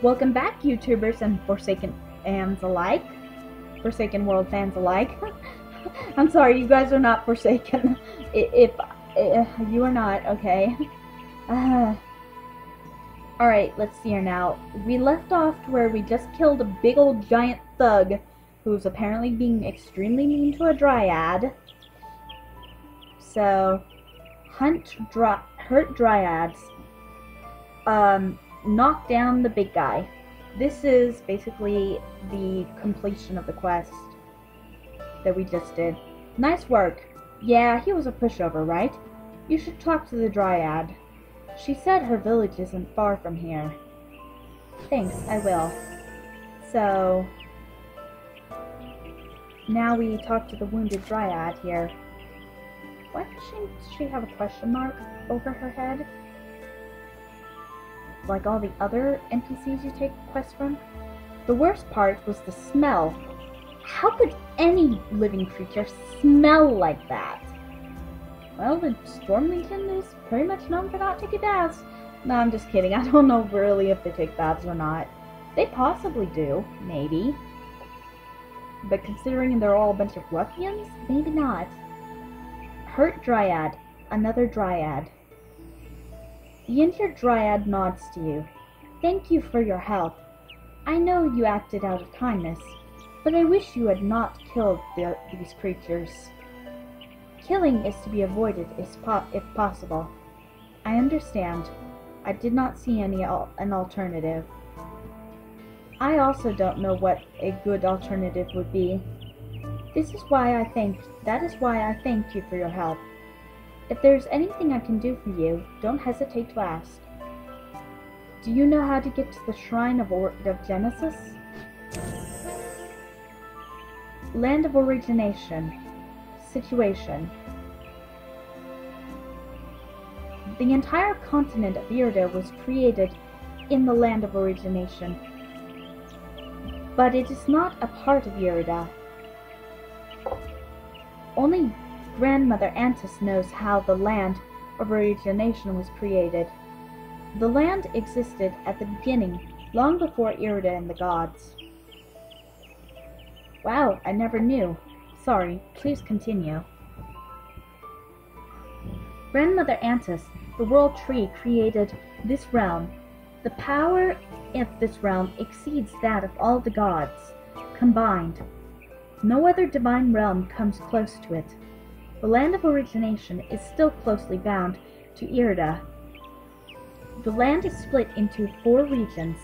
Welcome back, YouTubers and Forsaken fans alike. Forsaken World fans alike. I'm sorry, you guys are not Forsaken. If you are not, okay. Alright, let's see here now. We left off to where we just killed a big old giant thug who's apparently being extremely mean to a dryad. So, hurt dryads. Knock down the big guy. This is basically the completion of the quest that we just did. Nice work. Yeah, he was a pushover, right? You should talk to the dryad. She said her village isn't far from here. Thanks, I will. So, now we talk to the wounded dryad here. Why does she have a question mark over her head? Like all the other NPCs you take quests from? The worst part was the smell. How could any living creature smell like that? Well, the Storm Legion is pretty much known for not taking baths. No, I'm just kidding. I don't know really if they take baths or not. They possibly do, maybe. But considering they're all a bunch of ruffians, maybe not. Hurt Dryad. Another Dryad. The injured Dryad nods to you. Thank you for your help. I know you acted out of kindness, but I wish you had not killed these creatures. Killing is to be avoided if possible. I understand. I did not see an alternative. I also don't know what a good alternative would be. That is why I thank you for your help. If there's anything I can do for you, don't hesitate to ask. Do you know how to get to the Shrine of Genesis? Land of Origination. Situation. The entire continent of Irida was created in the Land of Origination, but it is not a part of Irida. Only Grandmother Antis knows how the Land of Origination was created. The land existed at the beginning, long before Irida and the gods. Wow, I never knew. Sorry, please continue. Grandmother Antis, the World Tree, created this realm. The power of this realm exceeds that of all the gods combined. No other divine realm comes close to it. The Land of Origination is still closely bound to Irida. The land is split into 4 regions: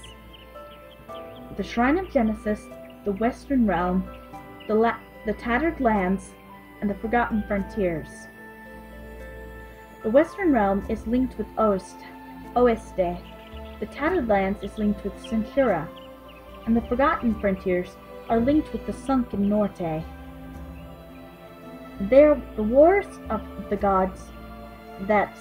the Shrine of Genesis, the Western Realm, the Tattered Lands, and the Forgotten Frontiers. The Western Realm is linked with Oeste. The Tattered Lands is linked with Centura, and the Forgotten Frontiers are linked with the Sunken Norte. The wars of the gods that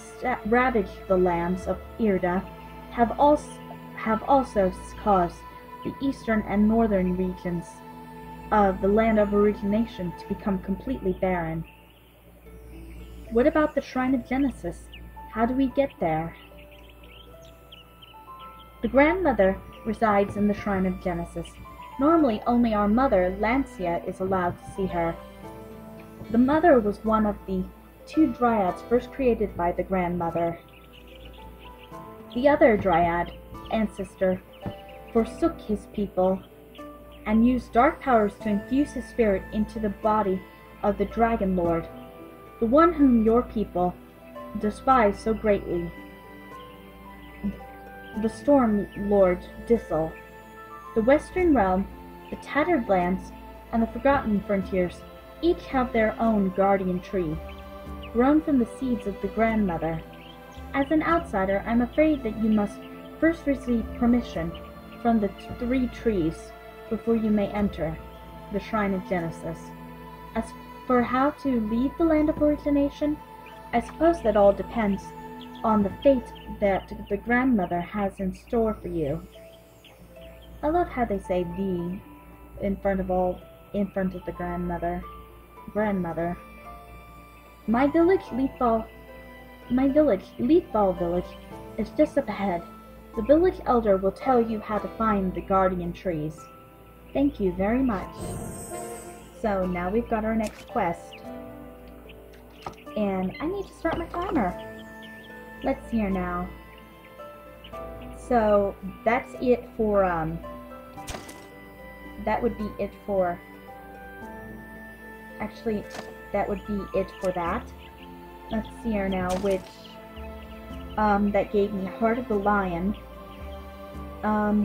ravaged the lands of Irida have also caused the eastern and northern regions of the Land of Origination to become completely barren. What about the Shrine of Genesis? How do we get there? The grandmother resides in the Shrine of Genesis. Normally, only our mother, Lancia, is allowed to see her. The mother was one of the 2 dryads first created by the grandmother. The other dryad, Ancestor, forsook his people and used dark powers to infuse his spirit into the body of the Dragon Lord, the one whom your people despise so greatly, the Storm Lord Dissel. The Western Realm, the Tattered Lands, and the Forgotten Frontiers each have their own guardian tree, grown from the seeds of the grandmother. As an outsider, I'm afraid that you must first receive permission from the 3 trees before you may enter the Shrine of Genesis. As for how to leave the Land of Origination, I suppose that all depends on the fate that the grandmother has in store for you. I love how they say "the" in front of the grandmother. My village, Leafball Village, is just up ahead. The village elder will tell you how to find the guardian trees. Thank you very much. So now we've got our next quest. And I need to start my timer. Let's see here now. So that's it for, that would be it for, actually, that would be it for that. Let's see here now, which, that gave me Heart of the Lion,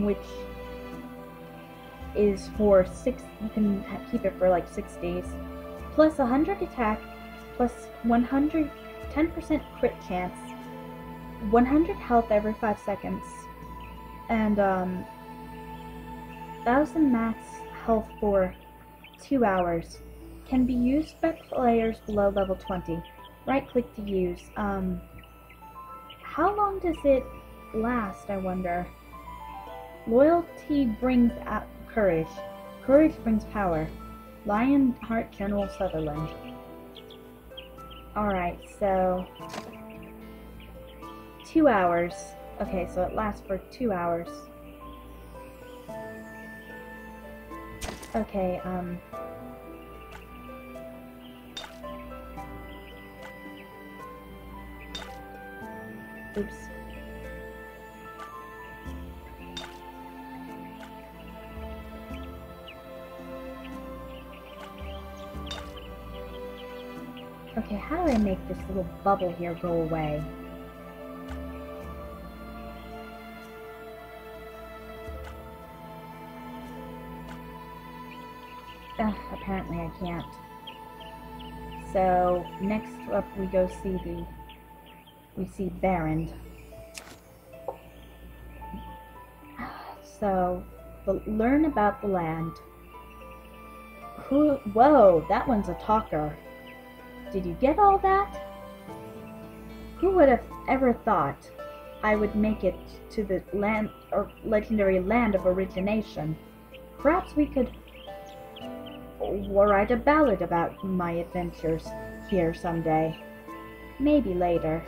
which is for 6, you can keep it for like 6 days, plus 100 attack, plus 110% crit chance, 100 health every 5 seconds, and 1000 max health for 2 hours. Can be used by players below level 20. Right click to use. How long does it last, I wonder? Loyalty brings out courage. Courage brings power. Lionheart General Sutherland. Alright, so 2 hours. Okay, so it lasts for 2 hours. Okay, oops. Okay, how do I make this little bubble here go away? Apparently I can't. So, next up we go see Baron. So, learn about the land. Whoa, that one's a talker. Did you get all that? Who would have ever thought I would make it to the land, or legendary land of origination? Perhaps we could write a ballad about my adventures here someday. Maybe later.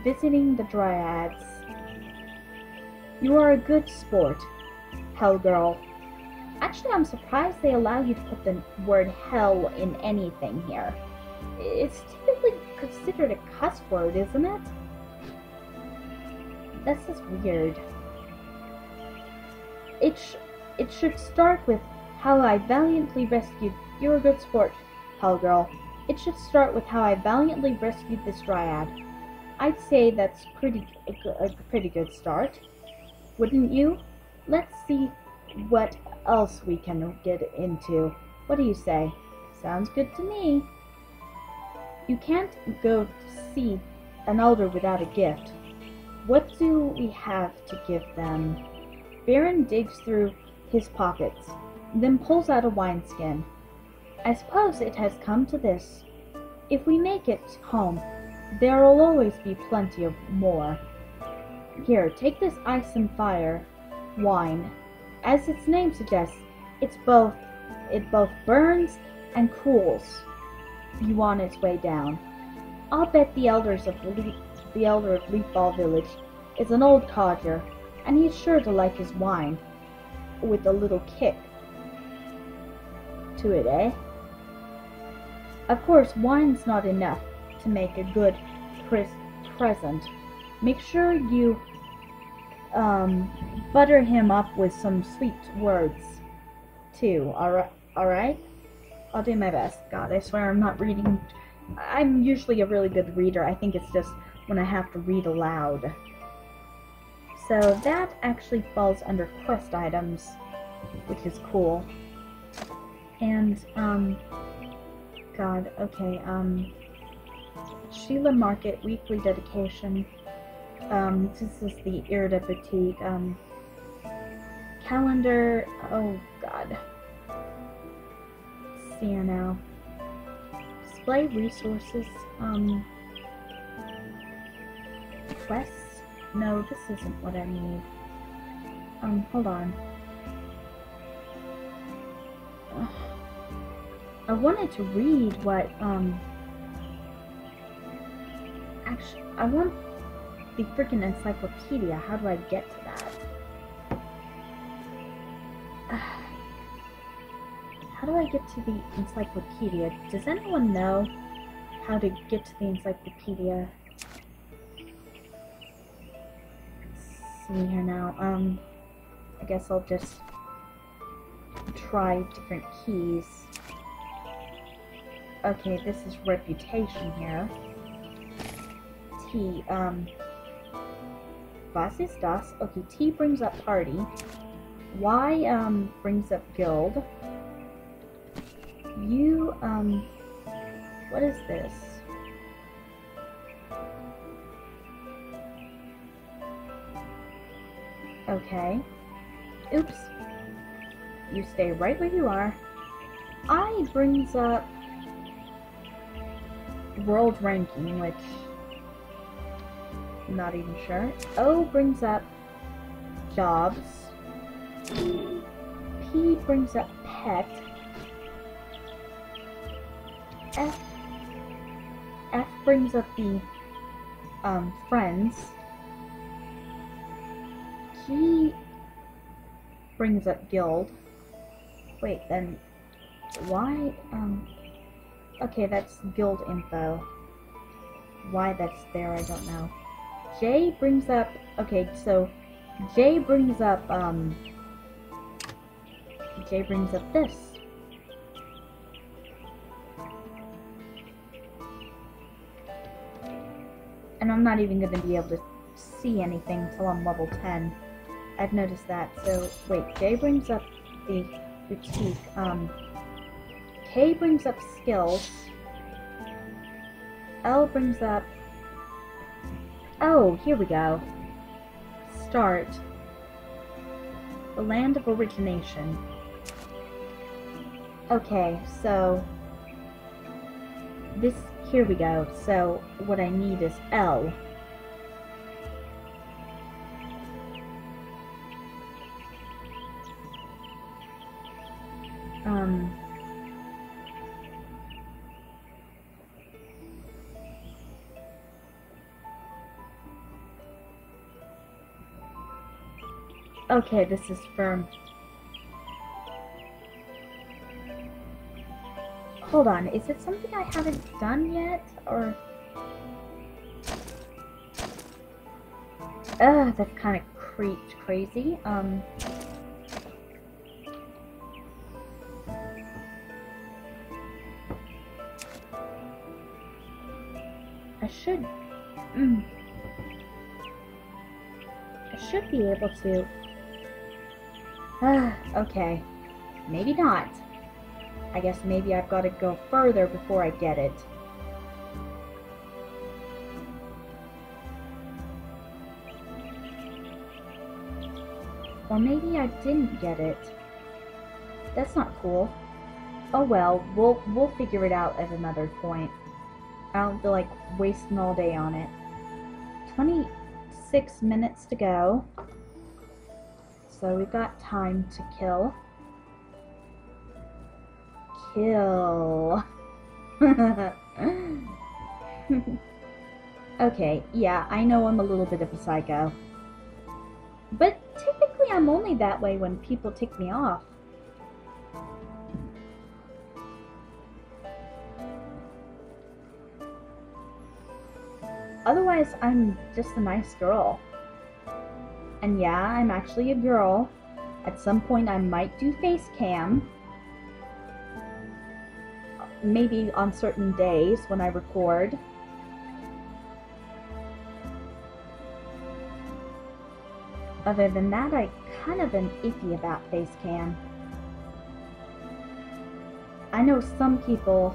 Visiting the Dryads. You are a good sport, Hellgirl. Actually, I'm surprised they allow you to put the word hell in anything here. It's typically considered a cuss word, isn't it? That's just weird. It should start with how I valiantly rescued. You're a good sport, Hellgirl. It should start with how I valiantly rescued this Dryad. I'd say that's a pretty good start, wouldn't you? Let's see what else we can get into. What do you say? Sounds good to me. You can't go to see an elder without a gift. What do we have to give them? Baron digs through his pockets, then pulls out a wineskin. I suppose it has come to this. If we make it home, there'll always be plenty of more. Here, take this ice and fire wine. As its name suggests, it both burns and cools you on its way down. I'll bet the elder of Leafball Village is an old codger, and he's sure to like his wine with a little kick to it, eh? Of course, wine's not enough to make a good present. Make sure you butter him up with some sweet words too. Alright? I'll do my best. God, I swear I'm not reading. I'm usually a really good reader. I think it's just when I have to read aloud. So that actually falls under quest items, which is cool. And, God, okay, Sheila Market weekly dedication. This is the Irida Boutique, calendar, oh god. Let's see here now. Display resources, quests? No, this isn't what I need. Hold on. I wanted to read what, I want the freaking encyclopedia. How do I get to that? How do I get to the encyclopedia? Does anyone know how to get to the encyclopedia? Let's see here now. I guess I'll just try different keys. Okay, this is reputation here. T, was ist das? Okay, T brings up party. Y, brings up guild. U, what is this? Okay. Oops. You stay right where you are. I brings up world ranking, which I'm not even sure. O brings up jobs. P brings up pet. F brings up the friends. G brings up guild. Wait, then why okay, that's guild info. Why that's there, I don't know. J brings up, okay, so J brings up this. And I'm not even going to be able to see anything until I'm level 10. I've noticed that. So, wait, J brings up the boutique. K brings up skills. L brings up... Oh, here we go. Start. The land of origination. Okay, so... this... Here we go. So, what I need is L. Okay, this is firm. Hold on, is it something I haven't done yet, or... that's kind of crazy. I should be able to... okay. Maybe not. I guess maybe I've got to go further before I get it. Or maybe I didn't get it. That's not cool. Oh well, we'll figure it out at another point. I don't feel like wasting all day on it. 26 minutes to go. So we've got time to kill. Kill. Okay, yeah, I know I'm a little bit of a psycho. But typically I'm only that way when people tick me off. Otherwise, I'm just a nice girl. And yeah, I'm actually a girl. At some point I might do face cam. Maybe on certain days when I record. Other than that, I kind of am iffy about face cam. I know some people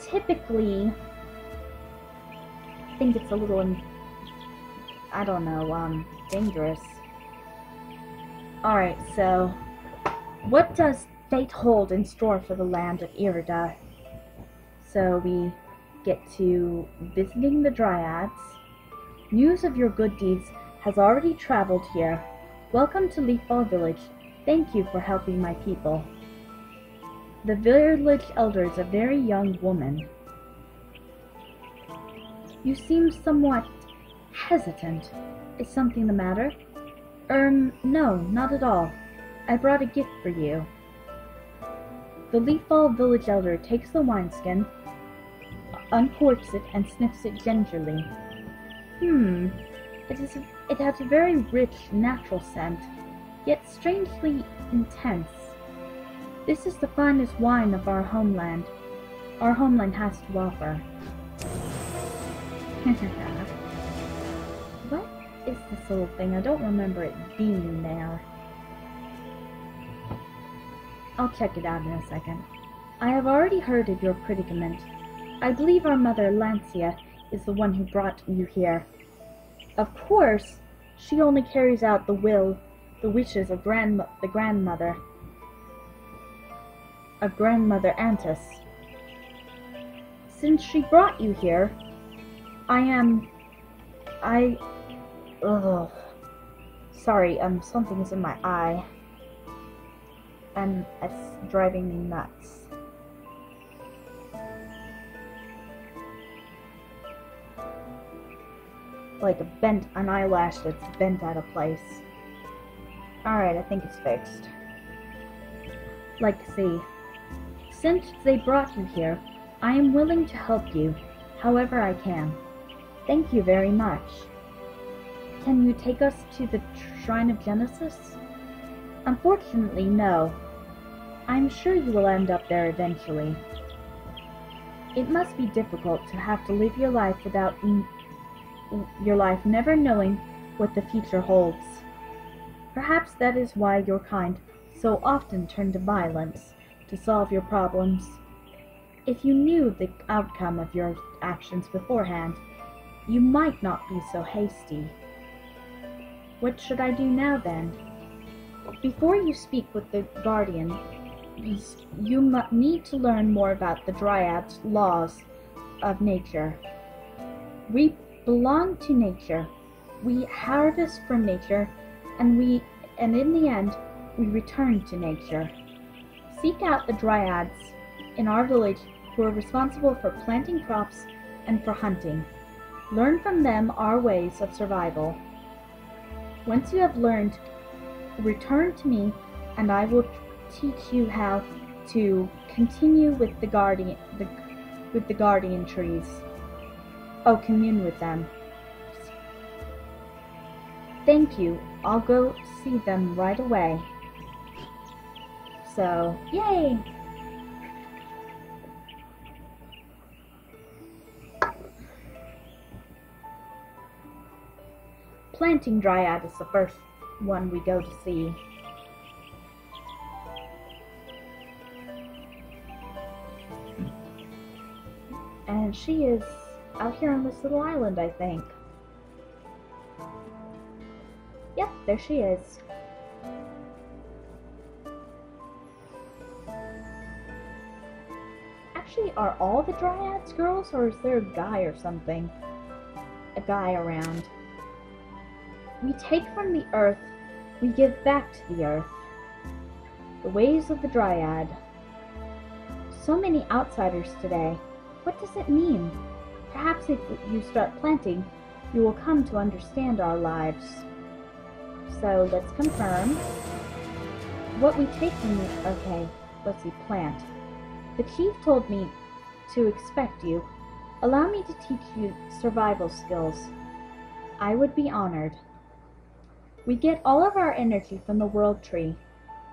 typically think it's a little, I don't know, dangerous. Alright, so what does fate hold in store for the land of Irida? So we get to visiting the Dryads. News of your good deeds has already traveled here. Welcome to Leafball Village. Thank you for helping my people. The village elder is a very young woman. You seem somewhat hesitant. Is something the matter? No, not at all. I brought a gift for you. The Leafball village elder takes the wineskin, uncorks it, and sniffs it gingerly. It has a very rich, natural scent, yet strangely intense. This is the finest wine of our homeland has to offer. What is this little thing? I don't remember it being there. I'll check it out in a second. I have already heard of your predicament. I believe our mother, Lancia, is the one who brought you here. Of course, she only carries out the wishes of the grandmother Antis. Since she brought you here, sorry, something's in my eye. And it's driving me nuts. Like an eyelash that's bent out of place. Alright, I think it's fixed. See. Since they brought you here, I am willing to help you, however I can. Thank you very much. Can you take us to the Shrine of Genesis? Unfortunately, no. I'm sure you will end up there eventually. It must be difficult to have to live your life never knowing what the future holds. Perhaps that is why your kind so often turn to violence to solve your problems. If you knew the outcome of your actions beforehand, you might not be so hasty. What should I do now, then? Before you speak with the Guardian, you need to learn more about the Dryad's laws of nature. We belong to nature. We harvest from nature, and in the end, we return to nature. Seek out the Dryads in our village who are responsible for planting crops and for hunting. Learn from them our ways of survival. Once you have learned, return to me, and I will teach you how to continue with the guardian trees. Oh, commune with them. Thank you. I'll go see them right away. So, yay! Planting Dryad is the first one we go to see. And she is out here on this little island, I think. Yep, there she is. Actually, are all the Dryads girls, or is there a guy or something? A guy around. We take from the earth, we give back to the earth. The ways of the Dryad. So many outsiders today. What does it mean? Perhaps if you start planting, you will come to understand our lives. So let's confirm. What we take from the... Okay, let's see, plant. The chief told me to expect you. Allow me to teach you survival skills. I would be honored. We get all of our energy from the world tree,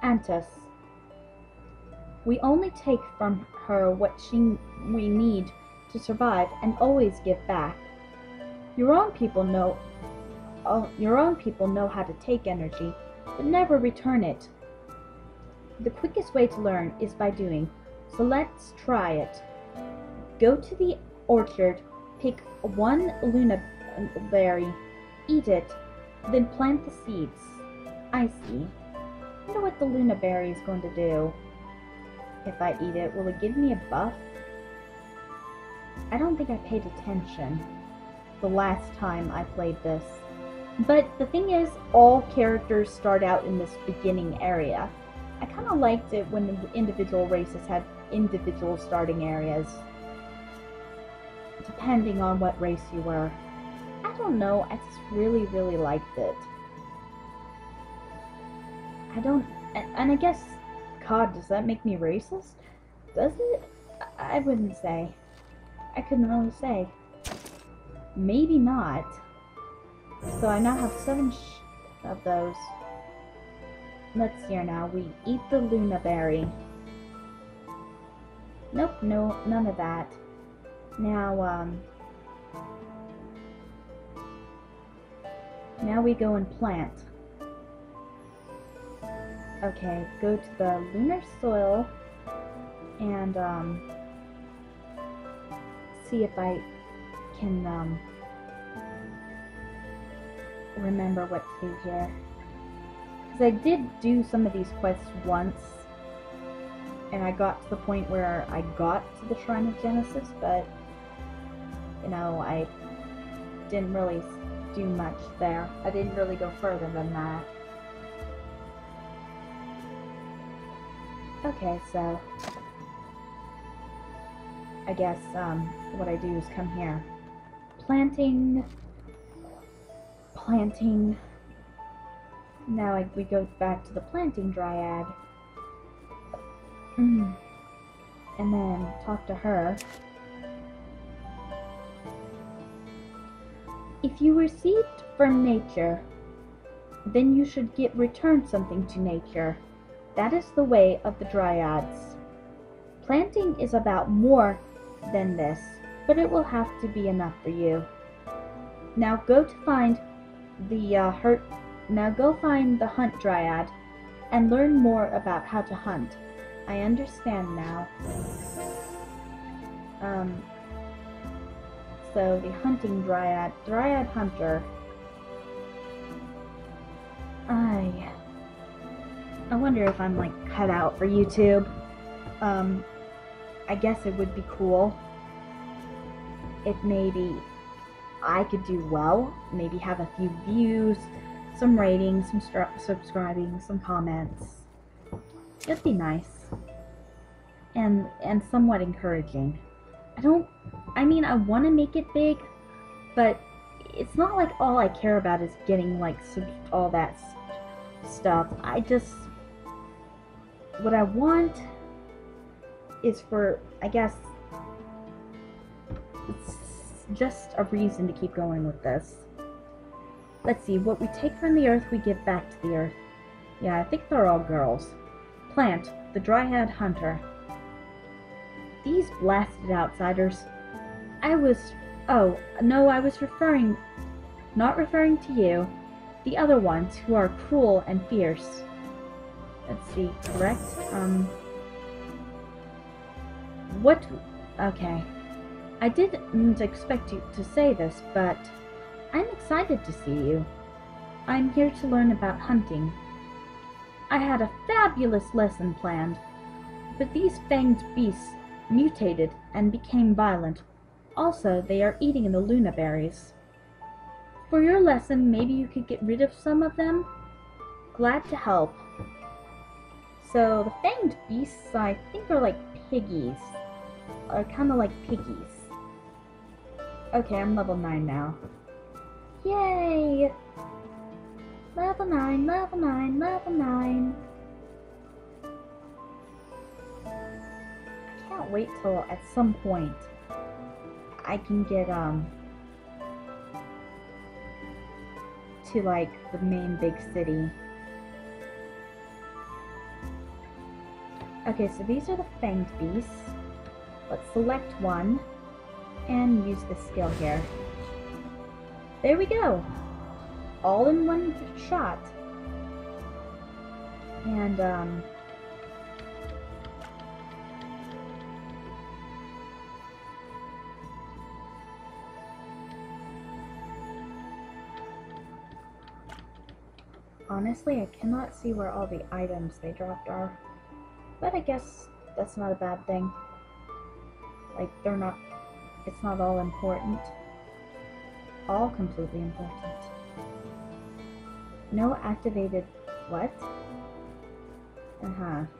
Antis. We only take from her what we need to survive and always give back. Your own people know how to take energy, but never return it. The quickest way to learn is by doing, so let's try it. Go to the orchard, pick one Luna berry, eat it, then plant the seeds. I see. I wonder what the Luna berry is going to do. If I eat it, will it give me a buff? I don't think I paid attention the last time I played this. But the thing is, all characters start out in this beginning area. I kind of liked it when the individual races had individual starting areas depending on what race you were. I don't know, I just really, really liked it. And I guess, God, does that make me racist? Does it? I wouldn't say. I couldn't really say. Maybe not. So I now have 7 of those. Let's see here now. We eat the Luna berry. Nope, no, none of that. Now, now we go and plant. Okay, go to the lunar soil and, see if I can, remember what to do here. Because I did do some of these quests once, and I got to the point where I got to the Shrine of Genesis, but, you know, I didn't really do much there. I didn't really go further than that. Okay, so I guess what I do is come here. Planting. Now we go back to the planting dryad. And then talk to her. If you received from nature, then you should return something to nature. That is the way of the dryads. Planting is about more than this, but it will have to be enough for you. Now go find the hunt dryad and learn more about how to hunt. I understand now. So the hunting dryad hunter. I wonder if I'm like cut out for YouTube. I guess it would be cool if maybe I could do well, maybe have a few views, some ratings, some subscribing, some comments. It'd be nice. And somewhat encouraging. I mean, I want to make it big, but it's not like all I care about is getting like all that stuff. What I want is for, I guess, it's just a reason to keep going with this. Let's see, what we take from the earth, we give back to the earth. Yeah, I think they're all girls. Plant, the dryad hunter. These blasted outsiders. I was not referring to you. The other ones who are cruel and fierce. Let's see, correct? Okay. I didn't expect you to say this, but I'm excited to see you. I'm here to learn about hunting. I had a fabulous lesson planned, but these fanged beasts mutated and became violent. Also, they are eating the Luna berries. For your lesson, maybe you could get rid of some of them? Glad to help. So, the fanged beasts, I think, are like piggies. Are kind of like piggies. Okay, I'm level 9 now. Yay! Level 9, level 9, level 9. I can't wait till at some point I can get to like the main big city. Okay, so these are the fanged beasts. Let's select one and use the skill here. There we go! All in one shot. And, honestly, I cannot see where all the items they dropped are. But I guess that's not a bad thing. Like, it's not all important. All completely important. No activated, what?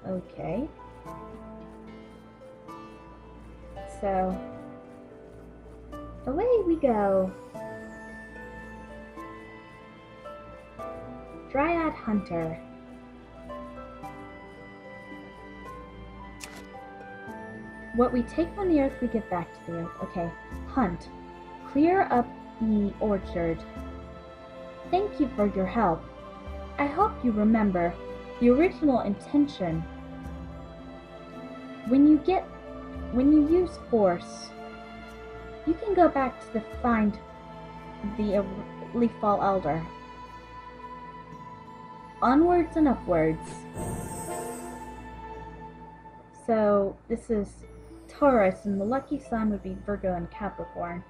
Okay. Away we go. Dryad Hunter. What we take from the earth, we give back to the earth. Okay. Hunt. Clear up the orchard. Thank you for your help. I hope you remember the original intention. When you use force, you can go back to find the Leafball Elder. Onwards and upwards. So this is Taurus, and the lucky sign would be Virgo and Capricorn,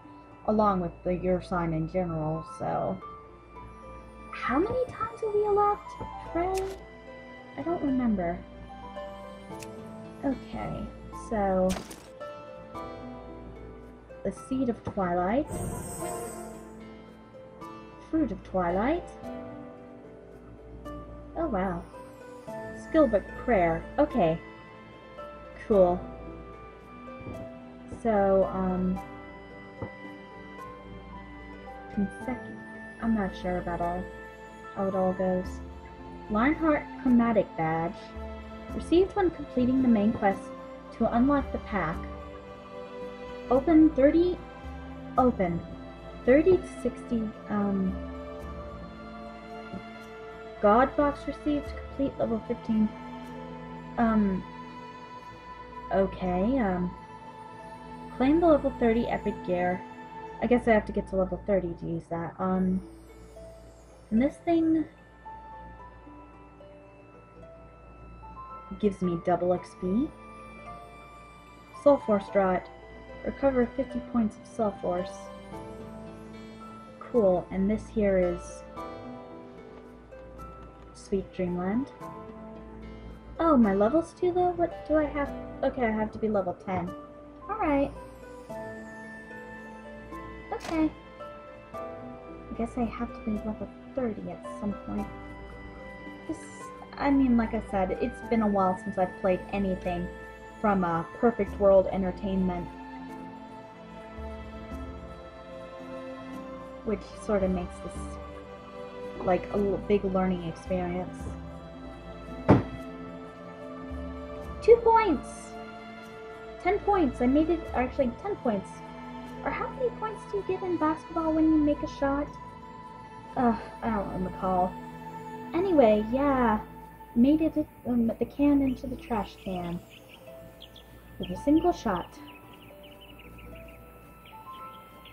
along with your sign in general. So how many times are we allowed to pray? I don't remember. Okay, so the Seed of Twilight, Fruit of Twilight. Oh wow. Skillbook Prayer. Okay. Cool. So, I'm not sure about how it all goes. Lionheart Chromatic Badge. Received when completing the main quest to unlock the pack. Open 30 to 60, God Box received, complete level 15. Okay, claim the level 30 epic gear. I guess I have to get to level 30 to use that. And this thing gives me double XP. Soul Force Draught. Recover 50 points of Soul Force. Cool, and this here is Sweet Dreamland. Oh, my level's too low? What do I have? Okay, I have to be level 10. Alright. Okay. I guess I have to be level 30 at some point. I mean, like I said, it's been a while since I've played anything from Perfect World Entertainment, which sort of makes this like a big learning experience. 2 points! 10 points! I made it, actually 10 points. Or how many points do you get in basketball when you make a shot? I don't recall. Anyway, yeah. Made it the can into the trash can. With a single shot.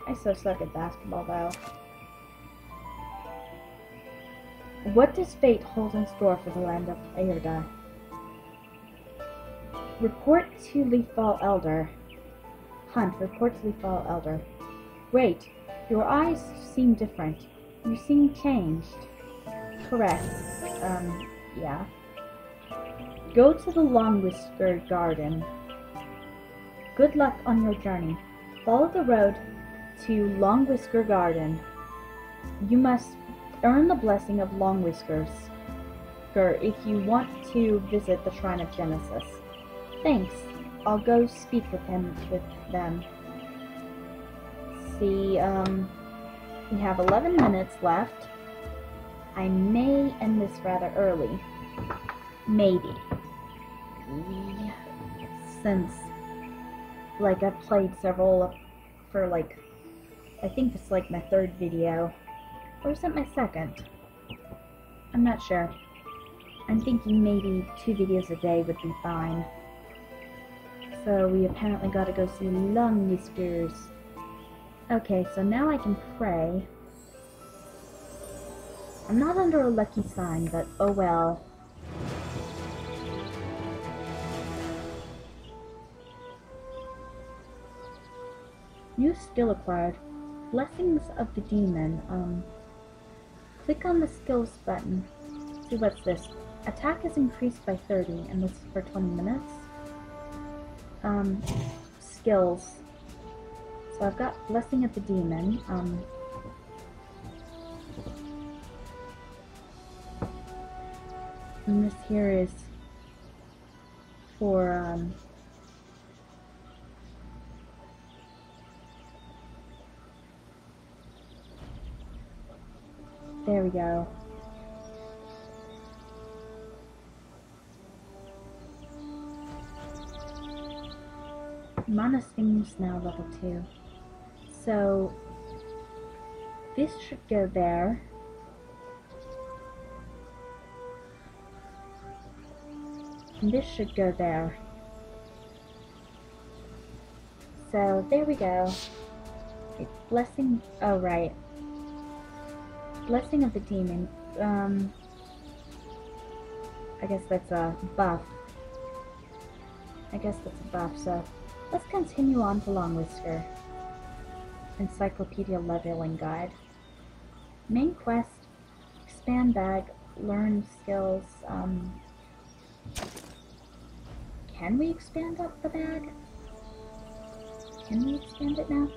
I so suck at basketball though. What does fate hold in store for the land of Airda? Report to Leafball Elder. Hunt, report to Leafball Elder. Wait, your eyes seem different. You seem changed. Correct. Yeah. Go to the Long Whisker Garden. Good luck on your journey. Follow the road to Long Whisker Garden. You must earn the blessing of Long Whiskers if you want to visit the Shrine of Genesis. Thanks. I'll go speak with them. See, we have 11 minutes left. I may end this rather early. Maybe. Since, like, I've played several for, like, I think it's like my third video. Or is it my second? I'm not sure. I'm thinking maybe 2 videos a day would be fine. So we apparently gotta go see Long Whiskers. Okay, so now I can pray. I'm not under a lucky sign, but oh well. New skill acquired. Blessings of the Demon. Click on the skills button. See, what's this? Attack is increased by 30, and this is for 20 minutes. Skills. So I've got Blessing of the Demon. And this here is for, There we go. Mana Sting's now level 2. So this should go there. And this should go there. So there we go. Okay, blessing. Oh right. Blessing of the Demon. I guess that's a buff. So let's continue on to Longwhisker. Encyclopedia Leveling Guide. Main quest, expand bag, learn skills. Can we expand up the bag? Can we expand it now?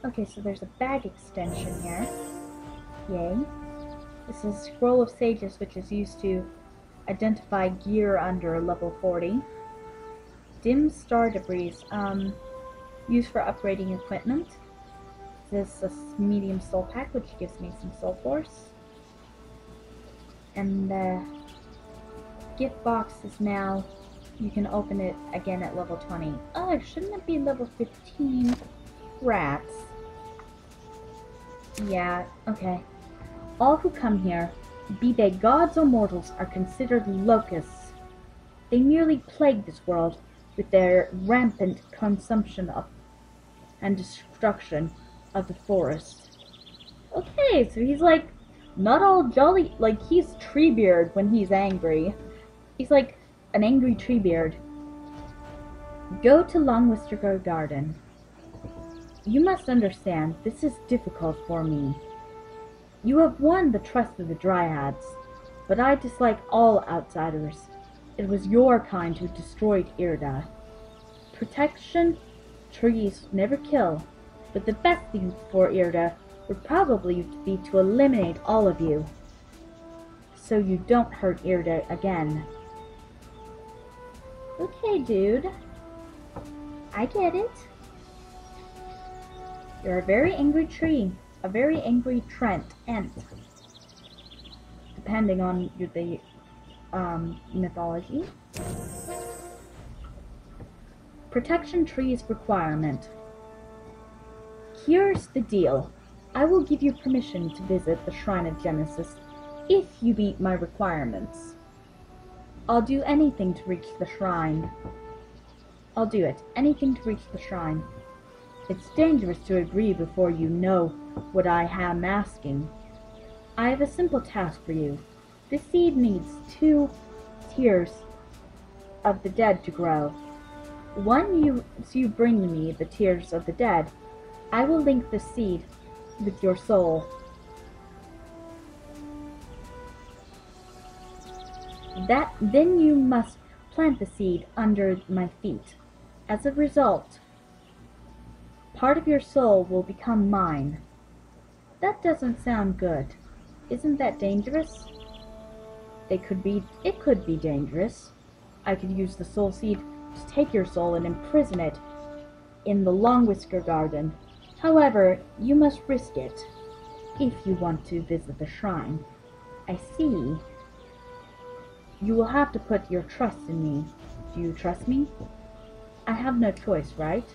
Okay, so there's a bag extension here. Yay. This is Scroll of Sages, which is used to identify gear under level 40. Dim Star Debris, used for upgrading equipment. This is a medium soul pack, which gives me some soul force. And the gift box is now, you can open it again at level 20. Oh, shouldn't it be level 15? Rats. Yeah, okay. All who come here, be they gods or mortals, are considered locusts. They merely plague this world with their rampant consumption of and destruction of the forest. Okay, so he's like, not all jolly, like he's Treebeard when he's angry. He's like an angry Treebeard. Go to Longwhisker Garden. You must understand, this is difficult for me. You have won the trust of the Dryads, but I dislike all outsiders. It was your kind who destroyed Irda. Protection, trees never kill, but the best thing for Irda would probably be to eliminate all of you, so you don't hurt Irda again. Okay, dude. I get it. You're a very angry tree. A very angry Ent. Depending on the mythology. Protection trees requirement. Here's the deal. I will give you permission to visit the Shrine of Genesis if you meet my requirements. I'll do anything to reach the shrine. I'll do it. Anything to reach the shrine. It's dangerous to agree before you know what I am asking. I have a simple task for you. The seed needs 2 tears of the dead to grow. Once you bring me the tears of the dead, I will link the seed with your soul. Then you must plant the seed under my feet. As a result, part of your soul will become mine. That doesn't sound good. Isn't that dangerous? It could be dangerous. I could use the soul seed to take your soul and imprison it in the Longwhisker Garden. However, you must risk it if you want to visit the shrine. I see. You will have to put your trust in me. Do you trust me? I have no choice, right?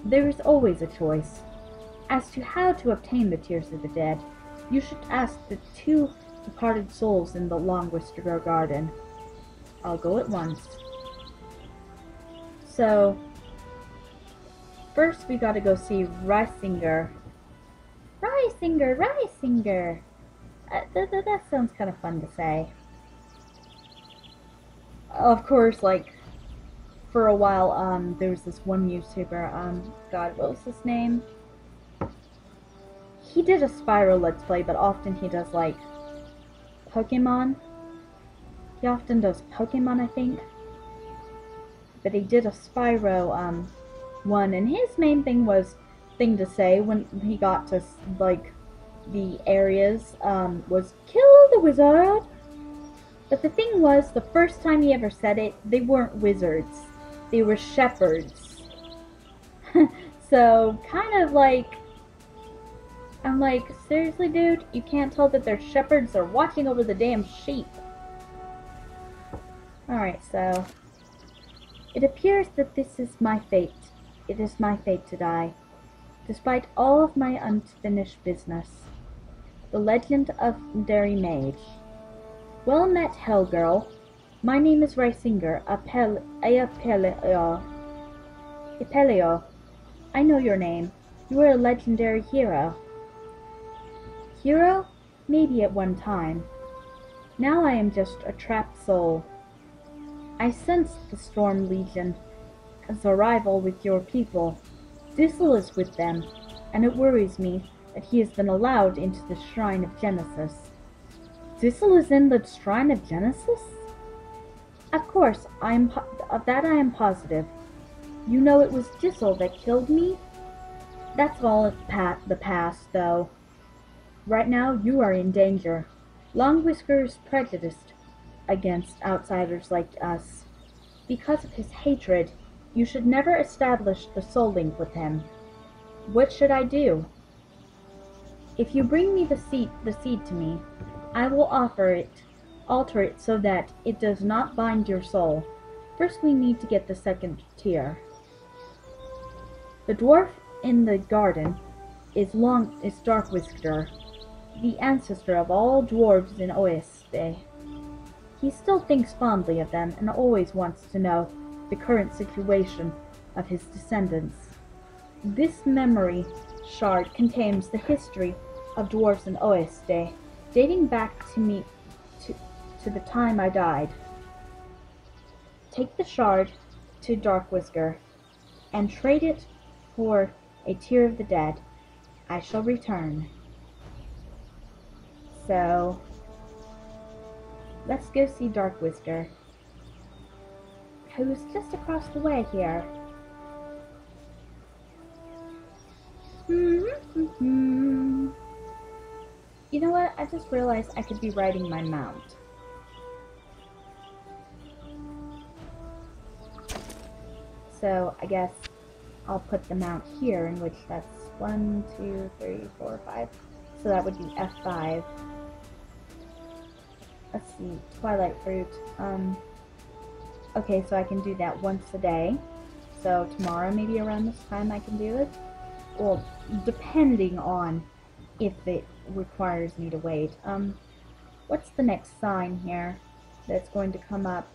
There is always a choice. As to how to obtain the tears of the dead, you should ask the 2 departed souls in the Longwhisker Garden. I'll go at once. So, first we gotta go see Reisinger. Reisinger! That sounds kind of fun to say. Of course, like, for a while, there was this one YouTuber, God, what was his name? He did a Spyro Let's Play, but often he does, like, Pokemon. He often does Pokemon, I think. But he did a Spyro, one, and his main thing to say when he got to, like, the areas, was, kill the wizard! But the thing was, the first time he ever said it, they weren't wizards. They were shepherds. So, kind of like, I'm like, seriously, dude? You can't tell that their shepherds are watching over the damn sheep. Alright, so... It appears that this is my fate. It is my fate to die, despite all of my unfinished business. The Legend of Derry Mage. Well met, Hellgirl. My name is Reisinger Apelio. I know your name. You are a legendary hero. Hero? Maybe at one time. Now I am just a trapped soul. I sensed the Storm Legion's arrival with your people. Dissel is with them, and it worries me that he has been allowed into the Shrine of Genesis. Dissel is in the Shrine of Genesis? Of course, of that I am positive. You know it was Dissel that killed me? That's all the past, though. Right now, you are in danger. Longwhisker is prejudiced against outsiders like us. Because of his hatred, you should never establish the soul link with him. What should I do? If you bring me the seed to me, I will alter it so that it does not bind your soul. First we need to get the second tier. The dwarf in the garden is Darkwhisker, the ancestor of all dwarves in Oeste. He still thinks fondly of them and always wants to know the current situation of his descendants. This memory shard contains the history of dwarves in Oeste, dating back to the time I died. Take the shard to Darkwhisker and trade it for a tier of the dead. I shall return. So, let's go see Darkwhisker, who's just across the way here. You know what? I just realized I could be riding my mount. So, I guess I'll put the mount here, in which that's 1, 2, 3, 4, 5. So that would be F5. Let's see, Twilight Fruit. Okay, so I can do that once a day. So tomorrow, maybe around this time, I can do it. Well, depending on if it requires me to wait. What's the next sign here that's going to come up?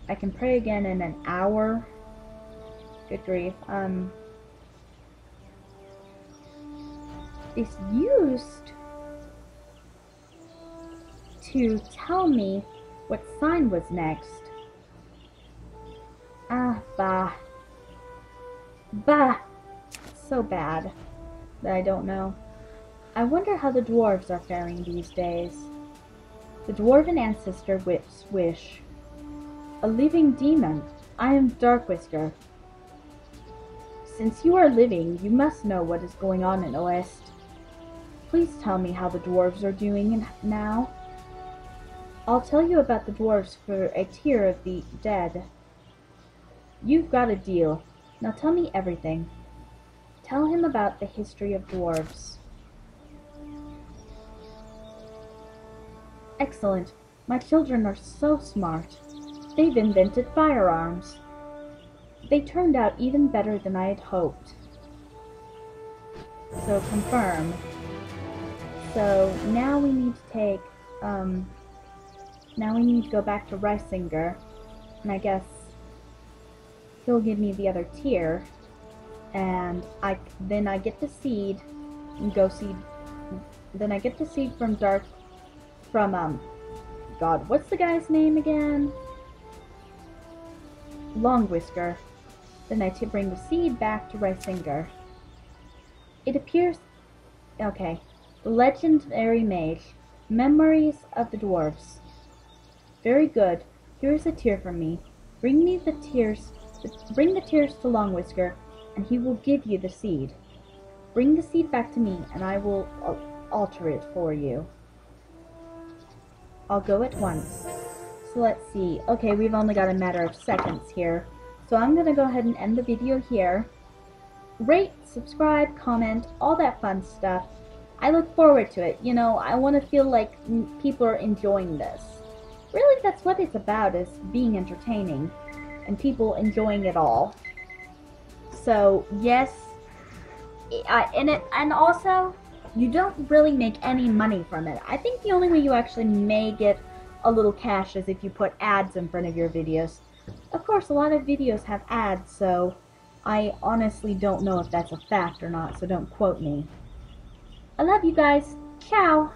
I can pray again in an hour. Good grief. It's used to tell me what sign was next. Ah, bah. Bah! So bad that I don't know. I wonder how the dwarves are faring these days. The dwarven ancestor wish. A living demon. I am Darkwhisker. Since you are living, you must know what is going on in Oeste. Please tell me how the dwarves are doing now. I'll tell you about the dwarves for a tier of the dead. You've got a deal. Now tell me everything. Tell him about the history of dwarves. Excellent. My children are so smart. They've invented firearms. They turned out even better than I had hoped. So confirm. So now we need to take, now we need to go back to Reisinger, and I guess he'll give me the other tier, and then I get the seed, and go seed, then I get the seed from God, what's the guy's name again? Longwhisker. Then I bring the seed back to Reisinger. It appears, okay, the Legendary Mage, Memories of the Dwarves. Very good. Here is a tier from me. Bring the tears to Longwhisker, and he will give you the seed. Bring the seed back to me, and I will alter it for you. I'll go at once. So let's see. Okay, we've only got a matter of seconds here. So I'm going to go ahead and end the video here. rate, subscribe, comment, all that fun stuff. I look forward to it. You know, I want to feel like people are enjoying this. Really, that's what it's about, is being entertaining and people enjoying it all. So, yes, and also, you don't really make any money from it. I think the only way you actually may get a little cash is if you put ads in front of your videos. Of course, a lot of videos have ads, so I honestly don't know if that's a fact or not, so don't quote me. I love you guys. Ciao!